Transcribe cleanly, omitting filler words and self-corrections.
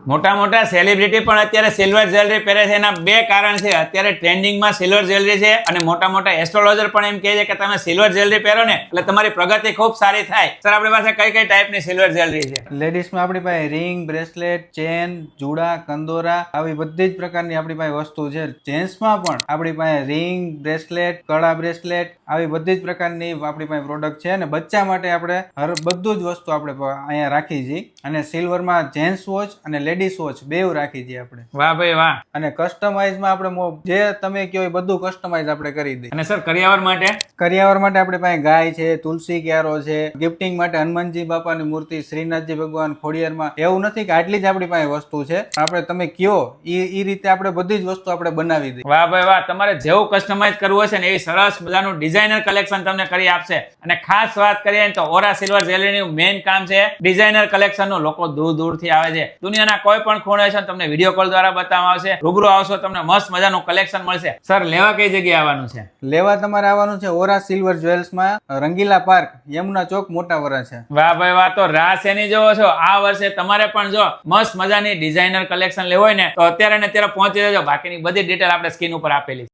મોટા મોટા સેલિબ્રિટી પણ અત્યારે સિલ્વર જ્વેલરી પહેરે છે. એના બે કારણ છે. અત્યારે ટ્રેન્ડિંગમાં સિલ્વર જ્વેલરી છે અને મોટા મોટા એસ્ટ્રોલોજર પણ એમ કહે છે કે તમે સિલ્વર જ્વેલરી પહેરો ને એટલે તમારી પ્રગતિ ખૂબ સારી થાય. સર આપણી પાસે કઈ કઈ ટાઈપની સિલ્વર જ્વેલરી છે? લેડીઝમાં આપણી પાસે રિંગ, બ્રેસલેટ, ચેન, જુડા, કંદોરા આવી બધી જ પ્રકારની આપણી પાસે વસ્તુ છે. જેન્ટ્સમાં પણ આપણી પાસે રિંગ, બ્રેસલેટ, કડા બ્રેસલેટ આવી બધી જ પ્રકારની આપણી પાસે પ્રોડક્ટ છે. અને બચ્ચા માટે આપણે બધું જ વસ્તુ આપણે અહીંયા રાખી છીએ. અને સિલ્વરમાં જેન્ટ્સ વોચ અને લેડીઝ વોચ બેવ રાખી છીએ આપણે. વાહ ભાઈ વાહ. અને કસ્ટમાઇઝમાં આપણે જે તમે કહો એ બધું કસ્ટમાઇઝ આપણે કરી દઈએ. અને સર કરિયાવર માટે? કરિયાવર માટે આપણી પાસે ગાય છે, તુલસી ક્યારો છે, ગિફ્ટિંગ માટે હનુમાનજી બાપાની મૂર્તિ, શ્રીનાથજી ભગવાન, ખોડિયારમાં. એવું નથી કે આટલી જ આપણી પાસે વસ્તુ છે. આપણે તમે કયો એ રીતે આપણે બધી જ વસ્તુ આપણે બનાવી દઈએ. વાહ ભાઈ વાહ. તમારે જેવું કસ્ટમાઇઝ કરવું હશે ને એવી સરસ મજાનું ડિઝાઇનર કલેક્શન તમને કરી આપશે. અને ખાસ વાત કરીએ તો ઓરા સિલ્વર જ્વેલરીનું મેઇન કામ છે ડિઝાઇનર કલેક્શનનું. લોકો દૂર દૂરથી આવે છે. દુનિયાના કોઈ પણ ખૂણે છે તમને વિડીયો કોલ દ્વારા બતાવવામાં આવશે. રૂબરૂ આવશો તમને મસ્ત મજાનું કલેક્શન મળશે. સર લેવા કઈ જગ્યાએ આવવાનું છે? લેવા તમારે આવવાનું છે ઓરા સિલ્વર જ્વેલ્સમાં, રંગીલા પાર્ક, યમુના ચોક, મોટા વરા છે. વાહ ભાઈ વાહ. તો રાહ શેની જોવો છો? આ વર્ષે તમારે પણ જો મસ્ત મજાની ડિઝાઇનર કલેક્શન લેવું હોય ને તો અત્યારે ને અત્યારે પહોંચી જજો. બાકીની બધી ડિટેલ આપણે સ્ક્રીન ઉપર આપેલી છે.